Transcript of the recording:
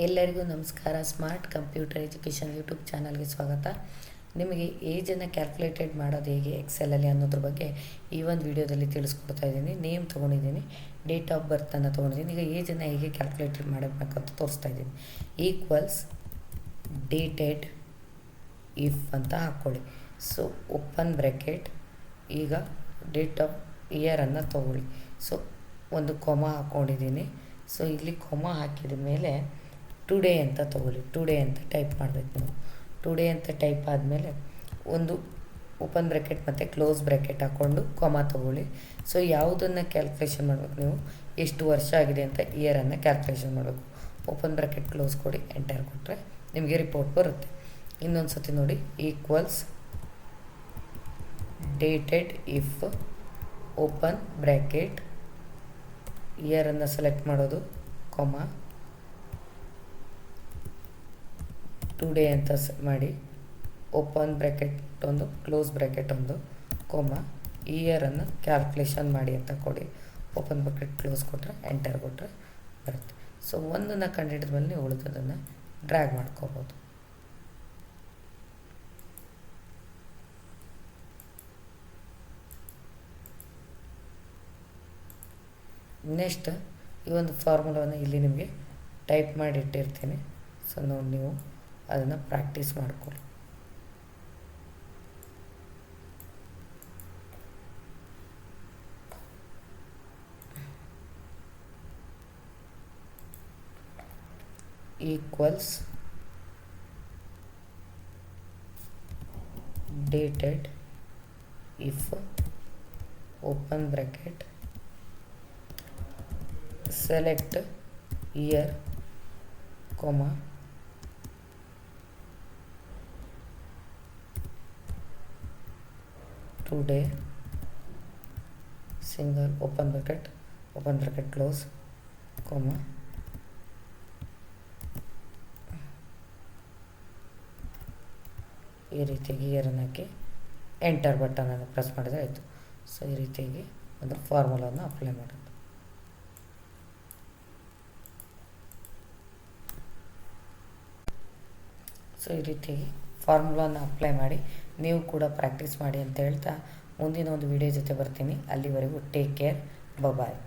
ಎಲ್ಲರಿಗೂ ನಮಸ್ಕಾರ. Smart computer education YouTube ಚಾನಲ್ಗೆ ಸ್ವಾಗತ. ನಿಮಗೆ ಏಜನ್ನು ಕ್ಯಾಲ್ಕುಲೇಟೆಡ್ ಮಾಡೋದು ಹೇಗೆ ಎಕ್ಸೆಲಲ್ಲಿ ಅನ್ನೋದ್ರ ಬಗ್ಗೆ ಈ ಒಂದು ವಿಡಿಯೋದಲ್ಲಿ ತಿಳಿಸ್ಕೊಡ್ತಾ ಇದ್ದೀನಿ. ನೇಮ್ ತೊಗೊಂಡಿದ್ದೀನಿ, ಡೇಟ್ ಆಫ್ ಬರ್ತನ್ನು ತೊಗೊಂಡಿದ್ದೀನಿ. ಈಗ ಏಜನ್ನು ಹೇಗೆ ಕ್ಯಾಲ್ಕುಲೇಟೆಡ್ ಮಾಡಬೇಕಂತ ತೋರಿಸ್ತಾ ಇದ್ದೀನಿ. ಈಕ್ವಲ್ಸ್ ಡೇಟೆಡ್ ಇಫ್ ಅಂತ ಹಾಕ್ಕೊಳ್ಳಿ. ಸೊ ಓಪನ್ ಬ್ರ್ಯಾಕೆಟ್, ಈಗ ಡೇಟ್ ಆಫ್ ಇಯರನ್ನು ತೊಗೊಳ್ಳಿ. ಸೊ ಒಂದು ಕೊಮ ಹಾಕ್ಕೊಂಡಿದ್ದೀನಿ. ಸೊ ಇಲ್ಲಿ ಕೊಮ ಹಾಕಿದ ಮೇಲೆ ಟುಡೇ ಅಂತ ತೊಗೊಳ್ಳಿ. ಟುಡೇ ಅಂತ ಟೈಪ್ ಮಾಡಬೇಕು ನೀವು. ಟುಡೇ ಅಂತ ಟೈಪ್ ಆದಮೇಲೆ ಒಂದು ಓಪನ್ ಬ್ರ್ಯಾಕೆಟ್ ಮತ್ತು ಕ್ಲೋಸ್ ಬ್ರ್ಯಾಕೆಟ್ ಹಾಕ್ಕೊಂಡು ಕೊಮ ತೊಗೊಳ್ಳಿ. ಸೊ ಯಾವುದನ್ನು ಕ್ಯಾಲ್ಕುಲೇಷನ್ ಮಾಡಬೇಕು ನೀವು, ಎಷ್ಟು ವರ್ಷ ಆಗಿದೆ ಅಂತ ಇಯರನ್ನು ಕ್ಯಾಲ್ಕುಲೇಷನ್ ಮಾಡಬೇಕು. ಓಪನ್ ಬ್ರ್ಯಾಕೆಟ್ ಕ್ಲೋಸ್ ಕೊಡಿ, ಎಂಟರ್ ಕೊಟ್ಟರೆ ನಿಮಗೆ ರಿಪೋರ್ಟ್ ಬರುತ್ತೆ. ಇನ್ನೊಂದು ಸತಿ ನೋಡಿ, equals dated if open bracket ಇಯರನ್ನು ಸೆಲೆಕ್ಟ್ ಮಾಡೋದು, ಕೊಮ ಟುಡೇ ಅಂತ ಮಾಡಿ, ಓಪನ್ ಬ್ರ್ಯಾಕೆಟ್ ಒಂದು ಕ್ಲೋಸ್ ಬ್ರ್ಯಾಕೆಟ್ ಒಂದು, ಕೊಮ ಇಯರನ್ನು ಕ್ಯಾಲ್ಕುಲೇಷನ್ ಮಾಡಿ ಅಂತ ಕೊಡಿ. ಓಪನ್ ಬ್ರ್ಯಾಕೆಟ್ ಕ್ಲೋಸ್ ಕೊಟ್ಟರೆ ಎಂಟರ್ ಕೊಟ್ಟರೆ ಬರುತ್ತೆ. ಸೊ ಒಂದನ್ನು ಕಂಡುಹಿಡಿದ ಮೇಲೆ ನೀವು ಉಳಿದದನ್ನು ಡ್ರ್ಯಾಗ್ ಮಾಡ್ಕೋಬೋದು. ನೆಕ್ಸ್ಟ್ ಈ ಒಂದು ಫಾರ್ಮುಲಾವನ್ನು ಇಲ್ಲಿ ನಿಮಗೆ ಟೈಪ್ ಮಾಡಿ ಇಟ್ಟಿರ್ತೀನಿ. ಸೊ ನೋಡಿ, ನೀವು ಅದನ್ನು ಪ್ರಾಕ್ಟೀಸ್ ಮಾಡ್ಕೊಳ್ಳಿ. Equals dated if open bracket select year, comma today, single open bracket close, comma ಈ ರೀತಿಯಾಗಿ ಇಯರನ್ನು ಹಾಕಿ ಎಂಟರ್ ಬಟನನ್ನು ಪ್ರೆಸ್ ಮಾಡಿದರೆ ಆಯಿತು. ಸೊ ಈ ರೀತಿಯಾಗಿ ಒಂದು ಫಾರ್ಮುಲಾವನ್ನು ಅಪ್ಲೈ ಮಾಡೋದು. ಸೊ ಈ ರೀತಿ ಫಾರ್ಮುಲಾನ ಅಪ್ಲೈ ಮಾಡಿ ನೀವು ಕೂಡ ಪ್ರಾಕ್ಟೀಸ್ ಮಾಡಿ ಅಂತ ಹೇಳ್ತಾ ಮುಂದಿನ ಒಂದು ವಿಡಿಯೋ ಜೊತೆ ಬರ್ತೀನಿ. ಅಲ್ಲಿವರೆಗೂ ಟೇಕ್ ಕೇರ್, ಬಾಯ್.